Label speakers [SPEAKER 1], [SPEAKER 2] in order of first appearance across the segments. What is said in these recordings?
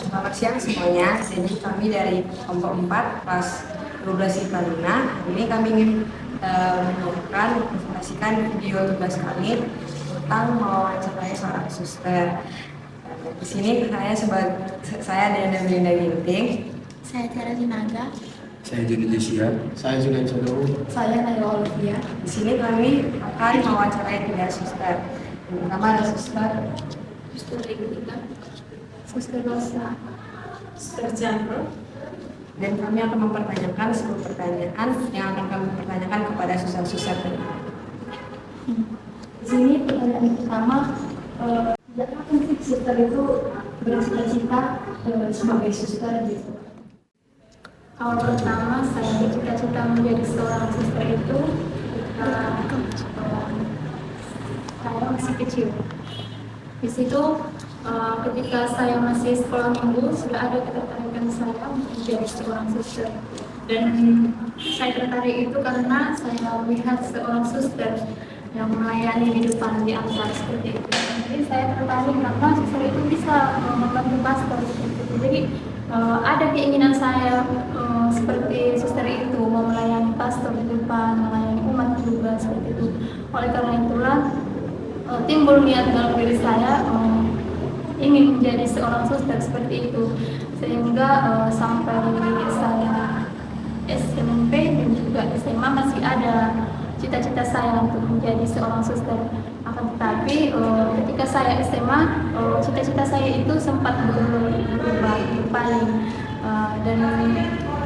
[SPEAKER 1] Selamat siang semuanya. Jadi kami dari kelompok 4 kelas 12 IPA Luna. Hari ini kami ingin mempresentasikan video tugas kami tentang mewawancarai seorang suster. Di sini saya Dana Belinda Ginting.
[SPEAKER 2] Saya Tiara Dinaga.
[SPEAKER 3] Saya Joni Desia.
[SPEAKER 4] Saya Julian Sodowo.
[SPEAKER 2] Saya Naya Olivia.
[SPEAKER 1] Di sini kami akan mewawancarai 3 suster. Yang pertama ada suster
[SPEAKER 2] Regina, Suster Rosa, Suster Jandro.
[SPEAKER 1] Dan kami akan mempertanyakan 10 pertanyaan yang akan kami pertanyakan kepada suster-suster tadi.
[SPEAKER 2] Di sini pertanyaan pertama, apa sih suster itu bercita-cita sebagai suster gitu? Awal pertama saya bercita-cita menjadi seorang suster itu saya masih kecil. Di situ ketika saya masih sekolah minggu sudah ada ketertarikan saya untuk menjadi seorang suster, dan saya tertarik itu karena saya melihat seorang suster yang melayani di depan di altar seperti itu. Jadi saya tertarik karena suster itu bisa membantu pastor seperti itu. Jadi ada keinginan saya seperti suster itu mau melayani pastor di depan, melayani umat juga seperti itu. Oleh karena itulah timbul niat dalam diri saya ingin menjadi seorang suster seperti itu, sehingga sampai saya SMP dan juga SMA masih ada cita-cita saya untuk menjadi seorang suster. Akan tetapi ketika saya SMA cita-cita saya itu sempat berubah berpaling, dan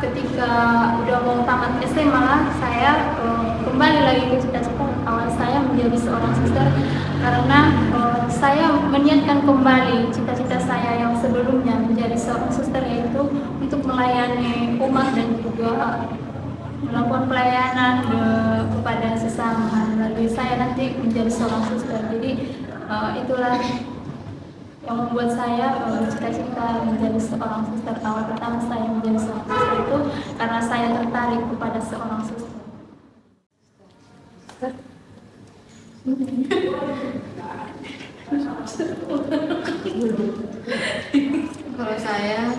[SPEAKER 2] ketika udah mau tamat SMA lah saya kembali lagi ke cita-cita awal saya menjadi seorang suster, karena saya meniatkan kembali cita-cita saya yang sebelumnya menjadi seorang suster, yaitu untuk melayani umat dan juga melakukan pelayanan kepada sesama. Lalu saya nanti menjadi seorang suster. Jadi itulah yang membuat saya cita-cita menjadi seorang suster. Awal pertama saya menjadi seorang suster itu karena saya tertarik kepada seorang suster.
[SPEAKER 5] Kalau saya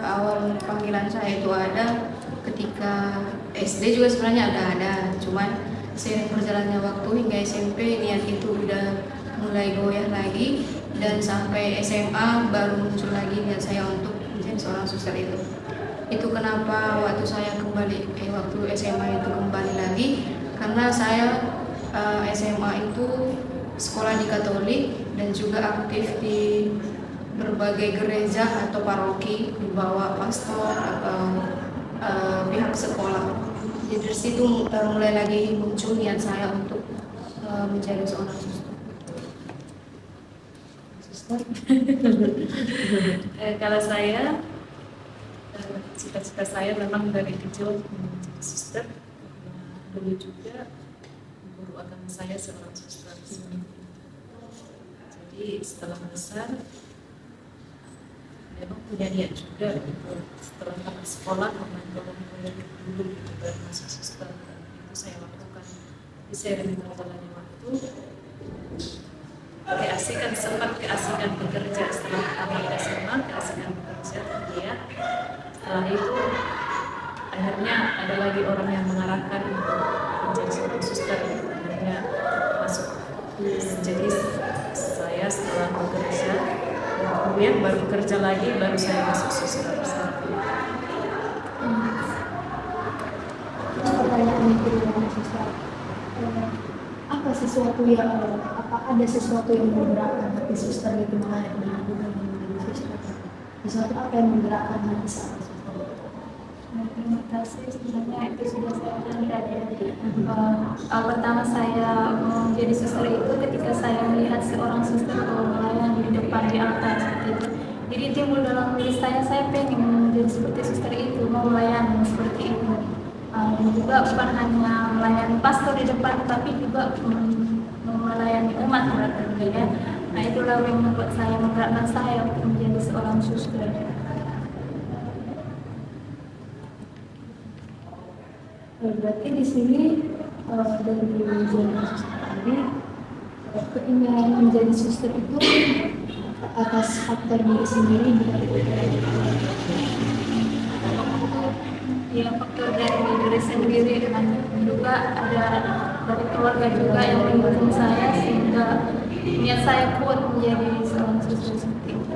[SPEAKER 5] awal panggilan saya itu ada ketika SD juga sebenarnya ada, cuman seiring berjalannya waktu hingga SMP niat itu udah mulai goyah lagi, dan sampai SMA baru muncul lagi niat saya untuk menjadi seorang suster itu. Itu kenapa waktu saya kembali waktu SMA itu kembali lagi, karena saya SMA itu sekolah di Katolik dan juga aktif di berbagai gereja atau paroki di bawah pastor atau pihak sekolah. Jadi dari situ mulai lagi muncul niat saya untuk menjadi seorang suster.
[SPEAKER 6] Kalau saya, cita-cita saya memang dari kecil menjadi suster. Dulu juga guru agama saya seorang suster. Jadi setelah besar memang punya niat juga setelah tamat sekolah memang dulu baru masuk suster, dan itu saya lakukan. Di seiring berjalannya waktu sempat keasikan bekerja setelah tamat SMA, keasikan bekerja ya. Setelah itu akhirnya ada lagi orang yang mengarahkan untuk menjadi seorang suster, akhirnya masuk. Jadi saya setelah bekerja kemudian baru bekerja lagi, baru saya masuk suster.
[SPEAKER 2] Pertanyaan kedua, suster, apa sesuatu yang ada sesuatu yang menggerakkan hati suster itu menjadi suster? Sesuatu apa yang menggerakkan hati seorang suster?
[SPEAKER 5] Terima kasih, sebenarnya itu sudah saya bilang tadi. Pertama saya menjadi suster itu ketika saya melihat seorang suster melayani di depan di altar seperti itu. Jadi timbul dalam diri saya pengen menjadi seperti suster itu, mau melayani seperti itu. Dan juga bukan hanya melayani pastor di depan, tapi juga melayani umat berarti ya. Nah itulah yang membuat saya menggerakkan saya untuk menjadi seorang suster.
[SPEAKER 2] Berarti di sini dari menjadi suster tadi, keinginan menjadi suster itu atas faktor diri sendiri ya, faktor dari diri sendiri dan juga ada dari keluarga juga yang mendukung saya sehingga niat saya kuat menjadi seorang suster seperti itu.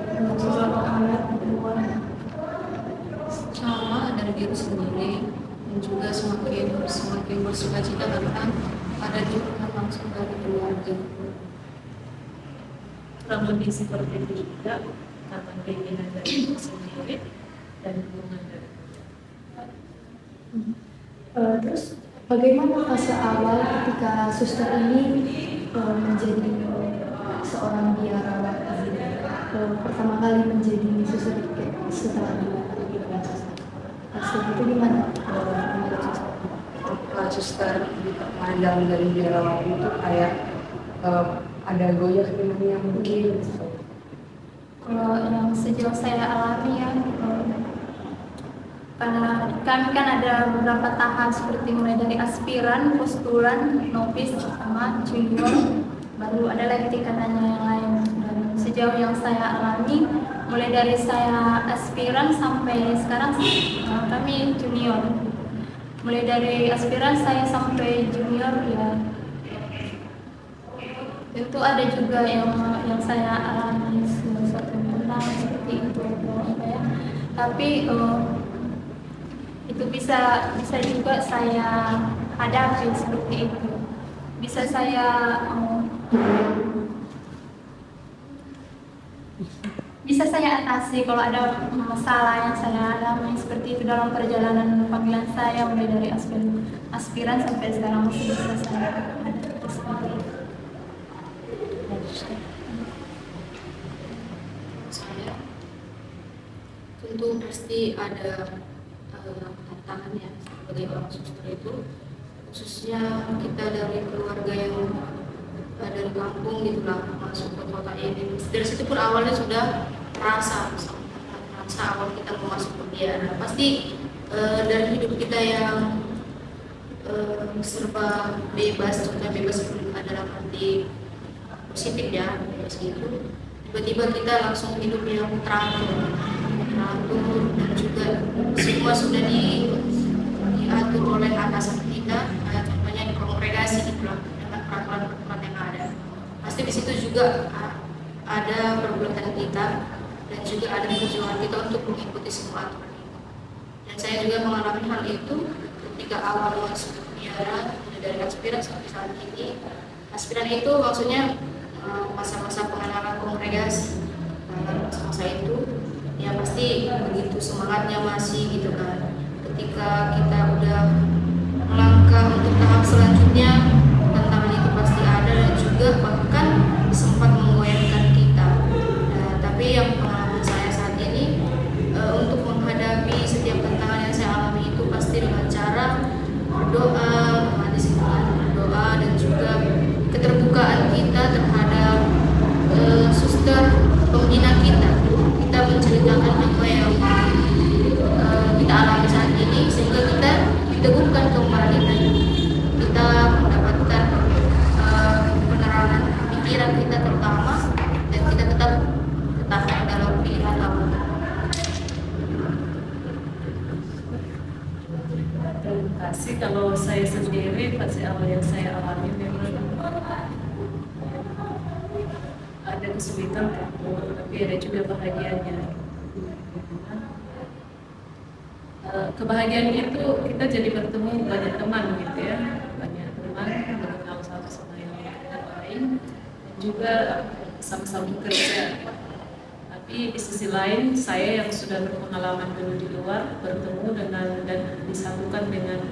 [SPEAKER 5] Sama dari diri sendiri dan juga semakin bersukacita karena ada dukungan langsung dari keluarga.
[SPEAKER 6] Kurang lebih seperti itu juga, karena keinginan dari diri sendiri dan dukungan dari
[SPEAKER 2] Terus bagaimana fase awal ketika suster ini menjadi seorang biarawat? Pertama kali menjadi suster setelah fase itu gimana?
[SPEAKER 1] Kalau suster dipandang dari biarawat itu kayak ada goyah yang mungkin.
[SPEAKER 2] Kalau yang sejauh saya alami ya, karena kami kan ada beberapa tahap seperti mulai dari aspiran, postulan, novice, sama junior, baru ada lagi tingkatannya yang lain. Dan sejauh yang saya alami, mulai dari saya aspiran sampai sekarang kami junior. Mulai dari aspiran saya sampai junior ya. Tentu ada juga yang saya alami suatu tentang seperti itu, ya. Tapi itu bisa juga saya hadapi seperti itu. Bisa saya atasi kalau ada masalah yang saya alami seperti itu dalam perjalanan panggilan saya mulai dari aspiran sampai sekarang masih bisa saya hadapi seperti itu.
[SPEAKER 5] Saya tentu pasti ada tantangannya sebagai orang suster itu, khususnya kita dari keluarga yang dari kampung gitulah masuk ke kota ini. Dari situ pun awalnya sudah terasa awal kita mau masuk ke biara. Pasti dari hidup kita yang serba bebas, contohnya bebas dalam arti positif ya, bebas gitu. Tiba-tiba kita langsung hidup yang teratur dan juga semua sudah diatur oleh atasan kita, contohnya di kongregasi gitu lah, dengan peraturan-peraturan yang ada. Pasti di situ juga ada perbuatan kita dan juga ada perjuangan kita untuk mengikuti semua aturan itu. Dan saya juga mengalami hal itu ketika awal masuk biara dari aspiran sampai saat ini. Aspiran itu maksudnya masa-masa pengenalan kongregasi. Masa-masa itu ya pasti begitu semangatnya masih gitu kan. Ketika kita udah melangkah untuk tahap selanjutnya, tantangan itu pasti ada dan juga bahkan sempat menggoyahkan kita. Tapi yang pengalaman saya saat ini untuk menghadapi setiap tantangan yang saya alami itu pasti dengan cara berdoa, berdoa dan juga keterbukaan kita terhadap suster pembina kita menceritakan apa yang kita alami saat ini sehingga kita diteguhkan kembali dan kita mendapatkan penerangan pikiran kita terutama dan kita tetap dalam pilihan Allah.
[SPEAKER 6] Terima kasih. Kalau saya sendiri fase awal yang saya alami memang ada kesulitan, tapi ada juga bahagianya. Kebahagiaan itu kita jadi bertemu banyak teman gitu ya, banyak teman mengenal satu sama yang lain, dan juga sama-sama bekerja. Tapi di sisi lain saya yang sudah berpengalaman dulu di luar bertemu dengan dan disatukan dengan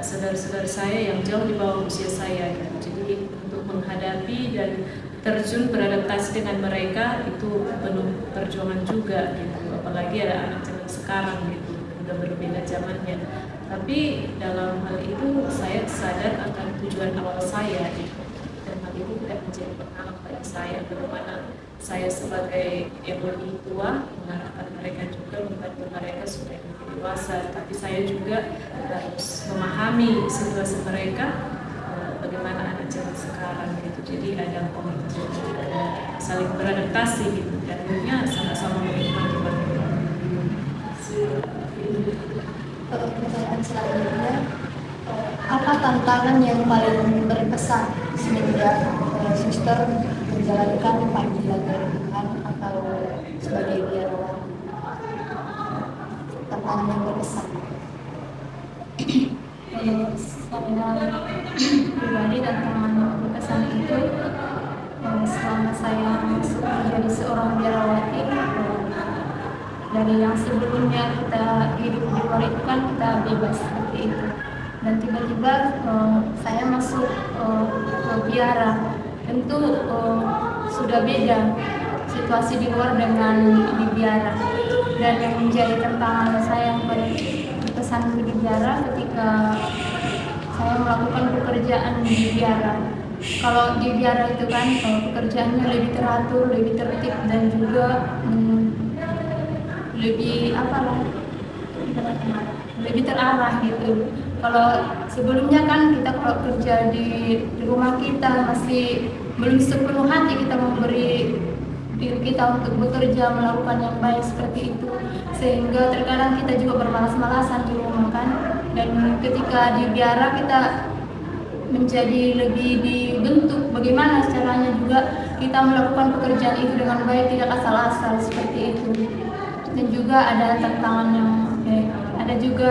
[SPEAKER 6] saudara-saudara saya yang jauh di bawah usia saya. Jadi untuk menghadapi dan terjun beradaptasi dengan mereka itu penuh perjuangan juga gitu. Apalagi ada anak zaman sekarang gitu, udah berbeda zamannya. Tapi dalam hal itu saya sadar akan tujuan awal saya gitu. Dan hal itu tidak menjadi penghalang bagi saya, bagaimana saya sebagai EBOI tua mengarahkan mereka juga, membantu mereka supaya lebih dewasa. Tapi saya juga harus memahami situasi mereka, bagaimana anak zaman sekarang gitu. Jadi ada komunikasi, saling beradaptasi gitu. dan akhirnya sama-sama menikmati bagaimana.
[SPEAKER 4] Pertanyaan selanjutnya, apa tantangan yang paling berkesan semenjak suster menjalankan panggilan dari Tuhan atau sebagai biarawan? Tantangan yang berkesan.
[SPEAKER 2] Saya pribadi tantangan yang berkesan itu selama saya masuk menjadi seorang biarawati, dari yang sebelumnya kita hidup di luar itu kan kita bebas seperti itu, dan tiba-tiba saya masuk ke biara, tentu sudah beda situasi di luar dengan di biara. Dan yang menjadi tantangan saya yang paling berkesan di biara ketika saya melakukan pekerjaan di biara. Kalau di biara itu kan pekerjaannya lebih teratur, lebih tertib, dan juga lebih terarah gitu. Kalau sebelumnya kan kita kalau kerja di rumah kita masih belum sepenuh hati kita memberi diri kita untuk bekerja, melakukan yang baik seperti itu, sehingga terkadang kita juga bermalas-malasan di rumah kan. Dan ketika di biara kita menjadi lebih dibentuk bagaimana caranya juga kita melakukan pekerjaan itu dengan baik, tidak asal-asal seperti itu. Dan juga ada tantangan yang ada juga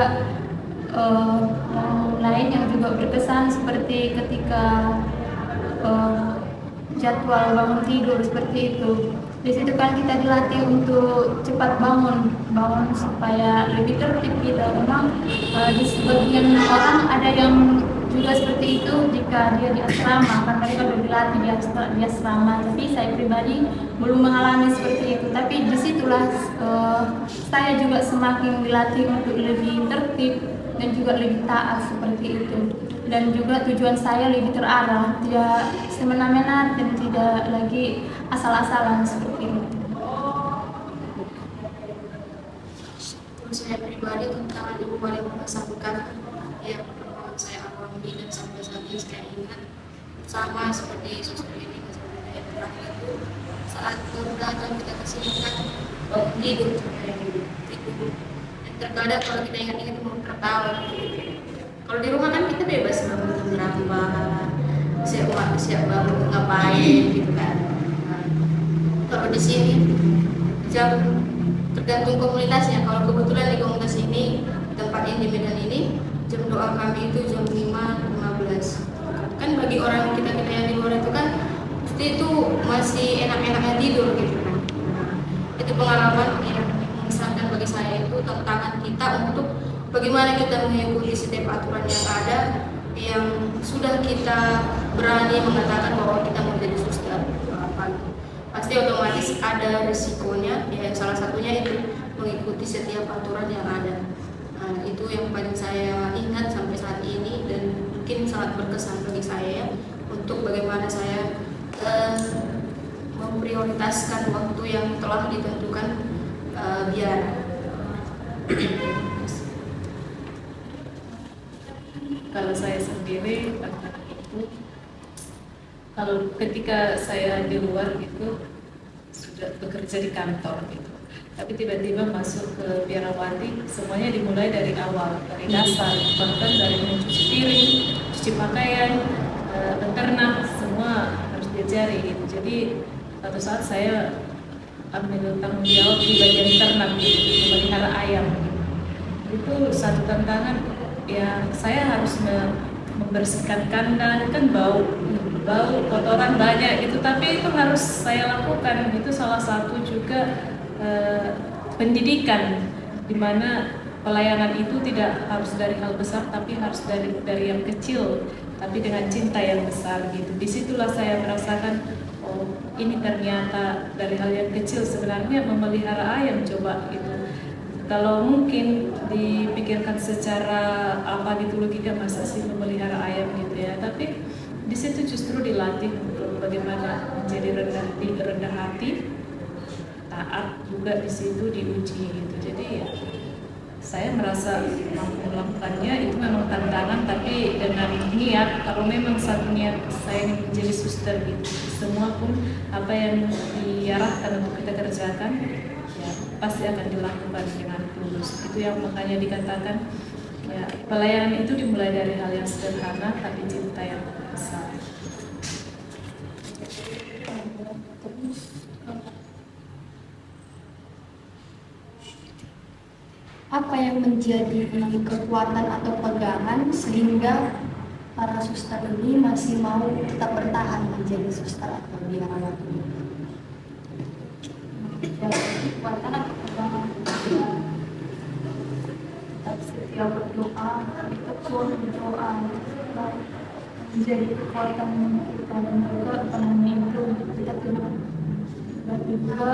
[SPEAKER 2] yang lain yang juga berkesan, seperti ketika jadwal bangun tidur seperti itu. Di situ kan kita dilatih untuk cepat bangun supaya lebih tertib kita. Memang di sebagian orang ada yang juga seperti itu jika dia di asrama, kan mereka sudah dilatih di asrama. Tapi saya pribadi belum mengalami seperti itu. Tapi disitulah saya juga semakin dilatih untuk lebih tertib dan juga lebih taat seperti itu. Dan juga tujuan saya lebih terarah, tidak semena-mena dan tidak lagi asal-asalan seperti itu.
[SPEAKER 5] Untuk saya pribadi, tantangan yang paling mengesankan yang pernah saya alami dan sampai saat ini saya ingat, sama seperti suster ini yang terakhir itu, saat baru datang kita kesini kan tidur. Dan terkadang kalau kita ingat-ingat mau tertawa. Kalau di rumah kan kita bebas bangun jam berapa, siap bangun ngapain gitu kan. Kalau di sini jam tergantung komunitasnya. Kalau kebetulan di komunitas ini, tempat ini di Medan ini, jam doa kami itu jam 5.15. Kan bagi orang kita yang di luar itu kan pasti itu masih enak-enaknya tidur gitu kan. Itu pengalaman yang mengesankan bagi saya, itu tantangan kita untuk bagaimana kita mengikuti setiap aturan yang ada, yang sudah kita berani mengatakan bahwa kita mau jadi suster. Pasti otomatis ada risikonya, ya salah satunya itu mengikuti setiap aturan yang ada. Nah, itu yang paling saya ingat sampai saat ini dan mungkin sangat berkesan bagi saya untuk bagaimana saya memprioritaskan waktu yang telah ditentukan biar.
[SPEAKER 6] Kalau saya sendiri itu, kalau ketika saya di luar gitu sudah bekerja di kantor gitu, tapi tiba-tiba masuk ke biarawati, semuanya dimulai dari awal, dari dasar, bahkan dari mencuci piring, cuci pakaian, beternak, semua harus diajari gitu. Jadi suatu saat saya ambil tanggung jawab di bagian ternak gitu, memelihara ayam gitu. Itu satu tantangan. Ya, saya harus membersihkan kandang, kan bau kotoran banyak gitu, tapi itu harus saya lakukan. Itu salah satu juga pendidikan, di mana pelayanan itu tidak harus dari hal besar, tapi harus dari yang kecil, tapi dengan cinta yang besar gitu. Disitulah saya merasakan, oh ini ternyata dari hal yang kecil sebenarnya memelihara ayam coba gitu. Kalau mungkin dipikirkan secara apa gitu logika, masa sih memelihara ayam gitu ya, tapi di situ justru dilatih untuk bagaimana menjadi rendah hati, taat juga di situ diuji gitu. Jadi ya saya merasa mampu melakukannya. Itu memang tantangan, tapi dengan niat, kalau memang satu niat saya ingin menjadi suster gitu, semua pun apa yang diarahkan untuk kita kerjakan ya pasti akan dilakukan dengan tulus. Itu yang makanya dikatakan ya, pelayanan itu dimulai dari hal yang sederhana tapi cinta yang besar.
[SPEAKER 4] Apa yang menjadi kekuatan atau pegangan sehingga para suster ini masih mau tetap bertahan menjadi suster atau biarawat ini?
[SPEAKER 2] Kekuatan atau pegangan tetap setia berdoa, tekun berdoa, menjadi kekuatan kita dan juga penanya itu kita tidak dan juga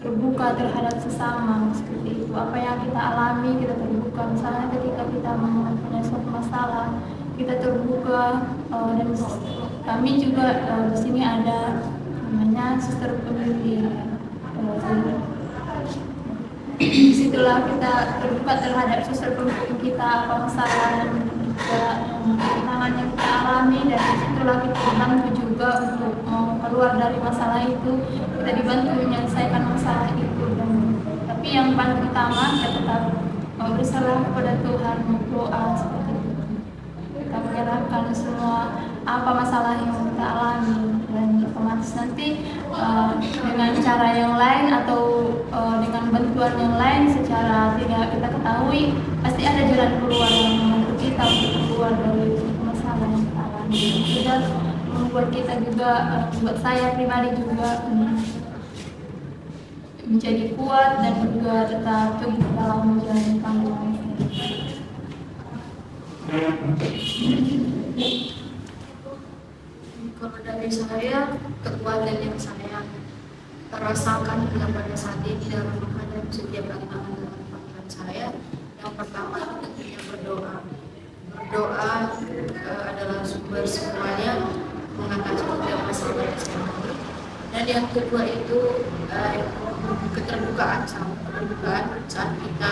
[SPEAKER 2] terbuka terhadap sesama seperti itu. Apa yang kita alami kita terbuka, misalnya ketika kita mempunyai suatu masalah kita terbuka, dan kami juga di sini ada namanya suster pembimbing. Disitulah kita terbuka terhadap suster pembimbing kita apa masalah dan juga tantangan yang kita alami, dan disitulah kita dibantu juga untuk keluar dari masalah itu, kita dibantu menyelesaikan masalah itu. Dan tapi yang paling utama kita tetap berserah kepada Tuhan, berdoa seperti itu. Kita menyerahkan semua apa masalah yang kita alami, dan otomatis nanti dengan cara yang lain atau dengan bantuan yang lain secara tidak kita ketahui pasti ada jalan keluar yang membantu kita untuk keluar dari masalah yang kita alami. Sudah membuat kita juga, buat saya pribadi juga menjadi kuat dan juga tetap teguh dalam menjalani panggilan.
[SPEAKER 5] Kalau dari saya, kekuatan yang saya rasakan pada saat ini dalam menghadapi setiap tantangan dalam panggilan saya, yang pertama tentunya berdoa. Berdoa adalah sumber semuanya, mengatasi setiap masalah yang saya alami. Dan yang kedua itu keterbukaan saat kita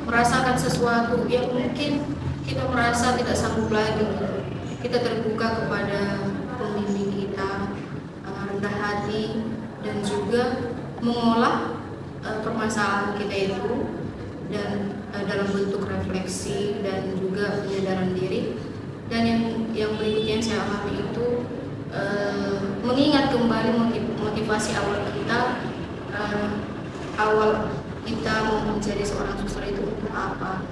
[SPEAKER 5] merasakan sesuatu yang mungkin kita merasa tidak sanggup lagi. Kita terbuka kepada pembimbing kita, rendah hati, dan juga mengolah permasalahan kita itu dan dalam bentuk refleksi dan juga penyadaran diri. Dan yang berikutnya yang saya alami itu mengingat kembali motivasi awal kita, awal kita mau menjadi seorang suster itu untuk apa?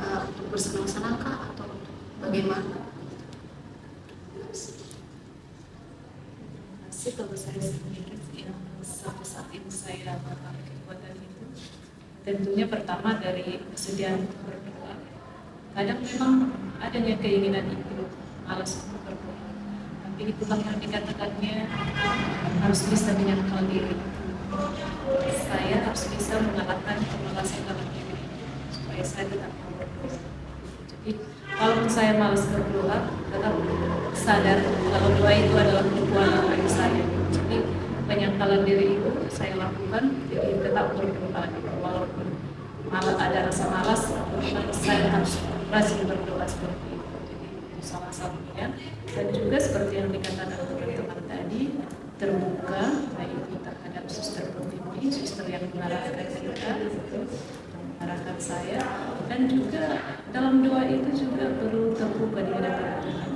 [SPEAKER 5] Untuk bersenang-senang kah atau untuk bagaimana?
[SPEAKER 6] Kalau saya sendiri yang sampai saat ini saya mengalami kekuatan itu, tentunya pertama dari kesediaan untuk berdoa. Kadang memang adanya keinginan itu, malas untuk berdoa, tapi itulah yang dikatakannya harus bisa menyangkal diri. Saya harus bisa mengalahkan kemalasan dalam diri supaya saya tidak mau berdoa. Jadi walaupun saya malas berdoa, tetap sadar kalau doa itu adalah kekuatan bagi saya. Jadi penyangkalan diri itu saya lakukan, jadi tetap berdoa. Walaupun malah ada rasa malas, saya harus rajin berdoa seperti itu. Jadi salah satunya, dan juga seperti yang dikatakan teman-teman tadi, terbuka baik itu terhadap suster pembimbing, suster yang mengarahkan kita, mengarahkan saya, dan juga dalam doa itu juga perlu terbuka di hadapan Tuhan.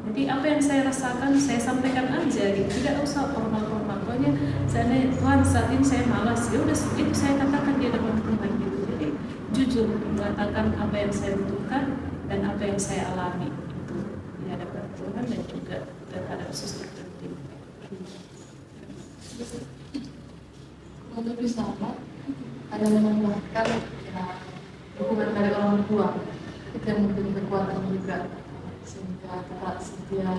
[SPEAKER 6] Jadi apa yang saya rasakan saya sampaikan aja, gitu. Tidak usah formal-formal. Pokoknya Tuhan saat ini saya malas, ya udah itu saya katakan di hadapan Tuhan gitu. Jadi jujur mengatakan apa yang saya butuhkan dan apa yang saya alami itu di hadapan Tuhan dan juga terhadap suster pembimbing.
[SPEAKER 7] Untuk bisa ada menambahkan hubungan dari orang tua itu yang menjadi kekuatan juga sehingga tetap setia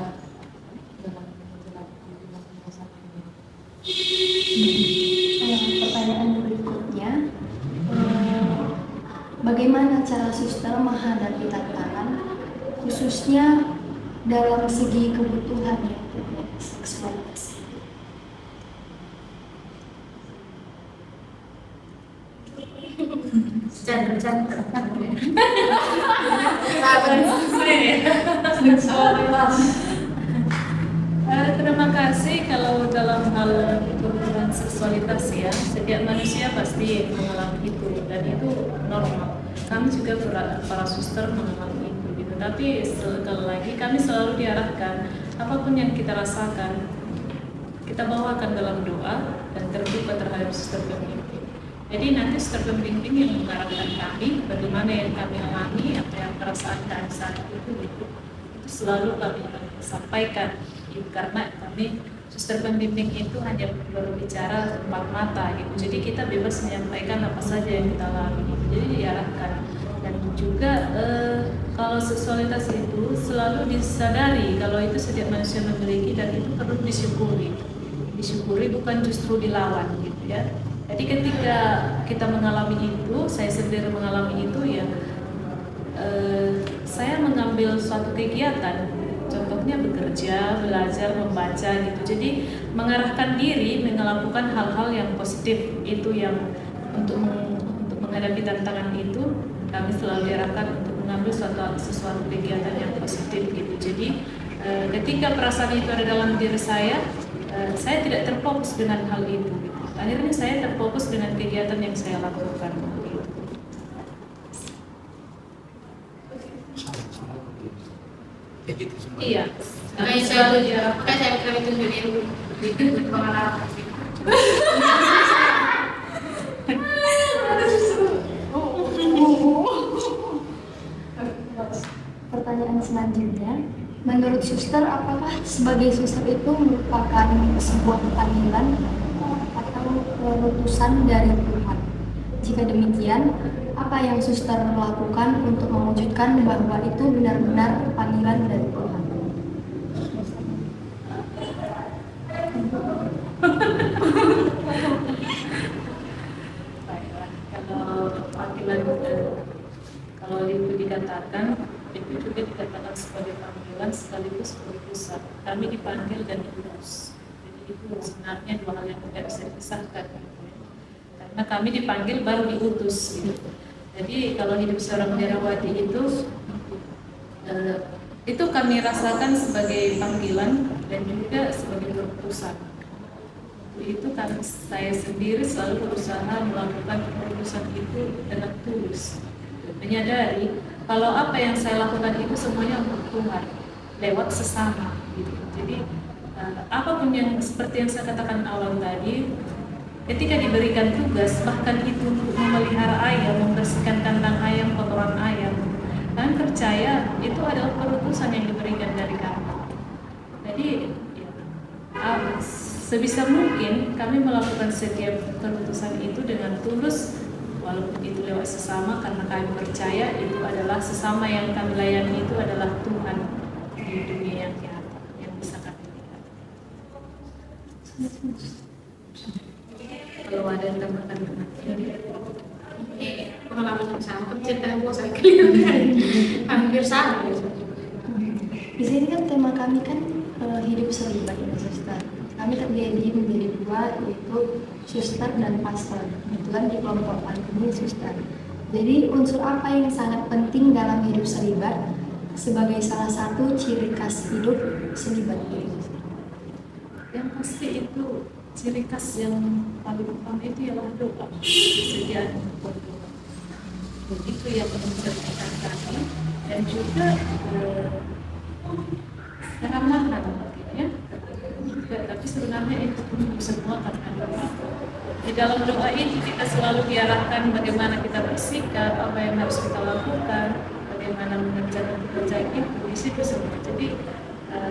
[SPEAKER 7] dalam menjalani masa ini.
[SPEAKER 4] Pertanyaan berikutnya, bagaimana cara suster menghadapi tantangan khususnya dalam segi kebutuhan seksualitas?
[SPEAKER 2] Bercanda.
[SPEAKER 6] Terima kasih. Kalau dalam hal hubungan seksualitas ya, setiap manusia pasti mengalami itu dan itu normal. Kami juga para suster mengalami itu gitu. Tapi sekali lagi kami selalu diarahkan apapun yang kita rasakan kita bawakan dalam doa dan terbuka terhadap suster pembimbing. Jadi nanti suster pembimbing yang mengarahkan kami bagaimana yang kami alami, apa yang perasaan kami saat itu selalu kami sampaikan. Karena kami suster pembimbing itu hanya berbicara empat mata gitu. Jadi kita bebas menyampaikan apa saja yang kita alami gitu. Jadi diarahkan dan juga kalau seksualitas itu selalu disadari kalau itu setiap manusia memiliki dan itu perlu disyukuri bukan justru dilawan gitu ya. Jadi ketika kita mengalami itu, saya sendiri mengalami itu ya, saya mengambil suatu kegiatan. Contohnya bekerja, belajar, membaca gitu. Jadi mengarahkan diri melakukan hal-hal yang positif itu yang untuk menghadapi tantangan itu kami selalu diarahkan untuk mengambil sesuatu kegiatan yang positif gitu. Jadi ketika perasaan itu ada dalam diri saya tidak terfokus dengan hal itu. Gitu. Akhirnya saya terfokus dengan kegiatan yang saya lakukan. Gitu.
[SPEAKER 3] Gitu semua.
[SPEAKER 6] Iya.
[SPEAKER 5] Makanya saya kami tunjukin di pengalaman.
[SPEAKER 4] Pertanyaan selanjutnya, menurut suster apakah sebagai suster itu merupakan sebuah panggilan atau keputusan dari Tuhan? Jika demikian, apa yang suster lakukan untuk mewujudkan bahwa itu benar-benar panggilan dari Tuhan?
[SPEAKER 6] Baiklah, kalau panggilan kalau itu dikatakan itu juga dikatakan sebagai panggilan sekaligus keputusan. Kami dipanggil dan diutus. Jadi itu sebenarnya dua hal yang tidak bisa dipisahkan. Karena kami dipanggil baru diutus. Gitu. Jadi kalau hidup seorang biarawati itu kami rasakan sebagai panggilan dan juga sebagai keputusan. Itu kan saya sendiri selalu berusaha melakukan keputusan itu dengan tulus, menyadari kalau apa yang saya lakukan itu semuanya untuk Tuhan lewat sesama gitu. Jadi apapun yang seperti yang saya katakan awal tadi, ketika diberikan tugas bahkan itu untuk memelihara ayam, membersihkan kandang ayam, kotoran ayam, kami percaya itu adalah keputusan yang diberikan dari kami. Jadi sebisa mungkin kami melakukan setiap keputusan itu dengan tulus, walaupun itu lewat sesama, karena kami percaya itu adalah sesama yang kami layani itu adalah Tuhan di dunia yang nyata yang bisa kami lihat. Kalau ada yang tambahkan
[SPEAKER 5] Pengalaman yang sama, cerita yang saya keliru hampir sama.
[SPEAKER 4] Di sini kan tema kami kan hidup selibat ya suster. Kami terdiri menjadi dua, yaitu suster dan pastor. Kebetulan di kelompok kami ini suster. Jadi unsur apa yang sangat penting dalam hidup selibat sebagai salah satu ciri khas hidup selibat ini?
[SPEAKER 6] Yang pasti itu ciri khas yang paling utama itu ialah doa, kesediaan berdoa. Itu yang mencerminkan kami dan juga keramahan ya. Tapi sebenarnya itu semua karena doa. Di dalam doa itu kita selalu diarahkan bagaimana kita bersikap, apa yang harus kita lakukan, bagaimana mengerjakan pekerjaan itu di situ semua. Jadi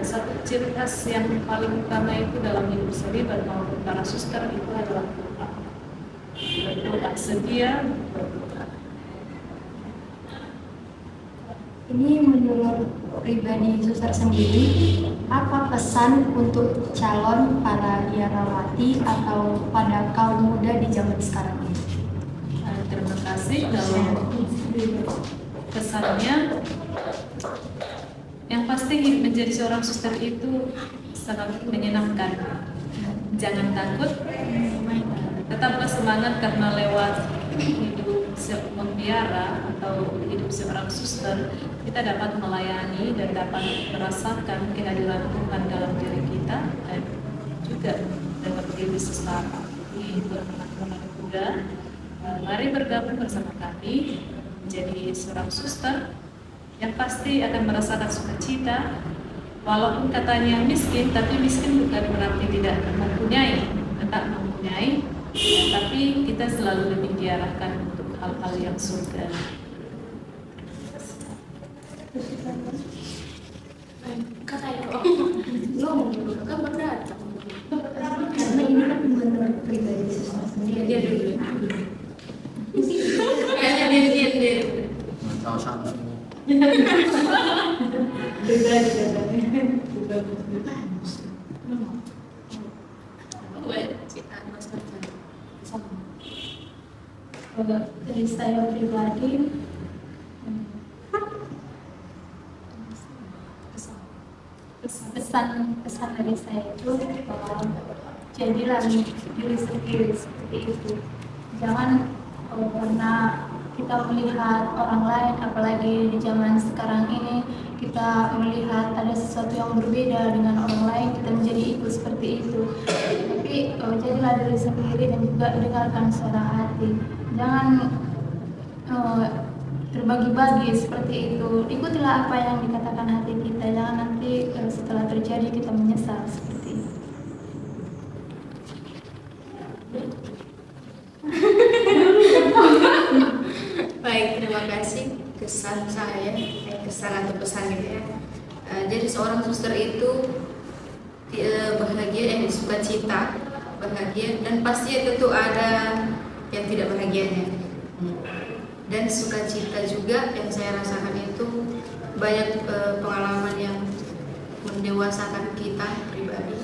[SPEAKER 6] satu ciri khas yang paling utama itu dalam hidup selibat maupun para suster itu adalah doa. Berdoa sedia, berdoa.
[SPEAKER 4] Ini menurut pribadi suster sendiri, apa pesan untuk calon para biarawati atau pada kaum muda di zaman sekarang ini?
[SPEAKER 6] Terima kasih. Kalau pesannya, yang pasti menjadi seorang suster itu sangat menyenangkan. Jangan takut, tetaplah semangat karena lewat hidup membiara atau hidup seorang suster, kita dapat melayani dan dapat merasakan kehadiran Tuhan dalam diri kita dan juga dapat diri sesama. Jadi buat teman-teman muda, mari bergabung bersama kami menjadi seorang suster yang pasti akan merasakan sukacita. Walaupun katanya miskin, tapi miskin bukan berarti tidak mempunyai, tetap mempunyai, tapi kita selalu lebih diarahkan untuk hal-hal yang surga.
[SPEAKER 2] Kata itu, lo kan berat.
[SPEAKER 4] Karena ini kan pembantu pribadi suster sendiri.
[SPEAKER 5] Dia dulu. Kayaknya dia.
[SPEAKER 3] Tahu Samsung.
[SPEAKER 7] Pribadi katanya.
[SPEAKER 2] Dari saya pribadi, pesan dari saya itu jadilah diri sendiri seperti itu. Jangan pernah kita melihat orang lain, apalagi di zaman sekarang ini kita melihat ada sesuatu yang berbeda dengan orang lain, kita menjadi ikut seperti itu. Tapi jadilah diri sendiri dan juga dengarkan suara hati. Jangan terbagi-bagi seperti itu. Ikutilah apa yang dikatakan hati kita. Jangan nanti setelah terjadi kita menyesal seperti itu.
[SPEAKER 5] Baik, terima kasih. Kesan saya, kesan atau pesan gitu ya. Jadi seorang suster itu bahagia, sukacita, bahagia, dan pasti tentu ada yang tidak bahagianya. Dan sukacita juga yang saya rasakan itu banyak pengalaman yang mendewasakan kita pribadi,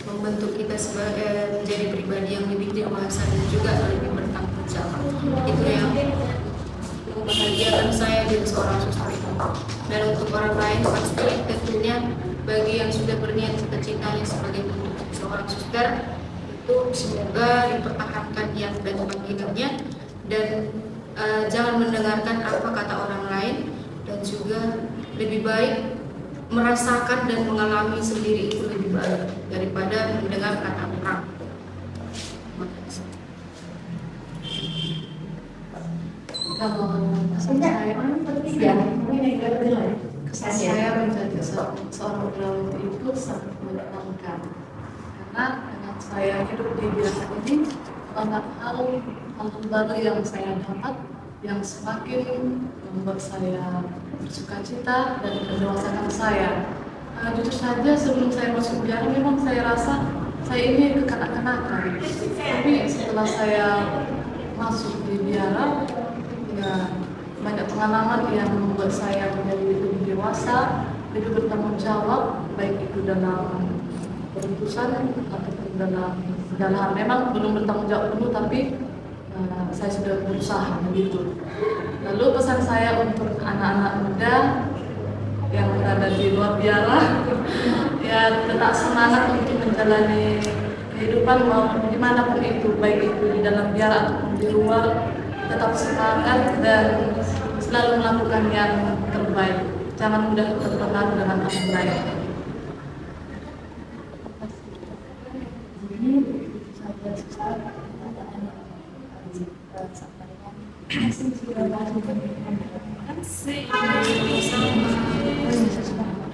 [SPEAKER 5] membentuk kita sebagai menjadi pribadi yang lebih dewasa dan juga lebih bertanggung jawab. Itu yang membahagiakan saya jadi seorang suster itu. Dan untuk orang lain pasti tentunya bagi yang sudah berniat cita-citanya sebagai seorang suster itu semoga dipertahankan yang dan panggilannya dan jangan mendengarkan apa kata orang lain dan juga lebih baik merasakan dan mengalami sendiri itu lebih baik daripada mendengar kata orang. Terima kasih.
[SPEAKER 7] Kalau kesan saya menjadi seorang perawat itu sangat menyenangkan karena dengan saya hidup di biasa ini banyak hal baru yang saya dapat yang semakin membuat saya bersukacita dan mendewasakan saya. Jujur saja sebelum saya masuk biara memang saya rasa saya ini kekanak-kanakan, tapi setelah saya masuk di biara ya banyak pengalaman yang membuat saya menjadi lebih dewasa, lebih bertanggung jawab, baik itu dalam keputusan ataupun dalam segala hal. Memang belum bertanggung jawab penuh, tapi saya sudah berusaha begitu. Lalu pesan saya untuk anak-anak muda yang berada di luar biara, ya tetap semangat untuk menjalani kehidupan mau dimanapun itu, baik itu di dalam biara ataupun di luar. Tetap semangat dan selalu melakukan yang terbaik. Jangan mudah terpengaruh dengan orang lain.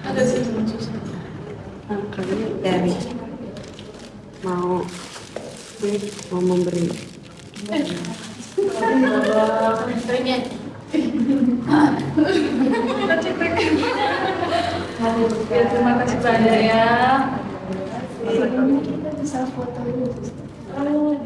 [SPEAKER 7] Ada sih
[SPEAKER 8] kami dari mau memberi
[SPEAKER 6] Terima kasih banyak ya.
[SPEAKER 4] Kita bisa foto dulu.
[SPEAKER 6] Oh,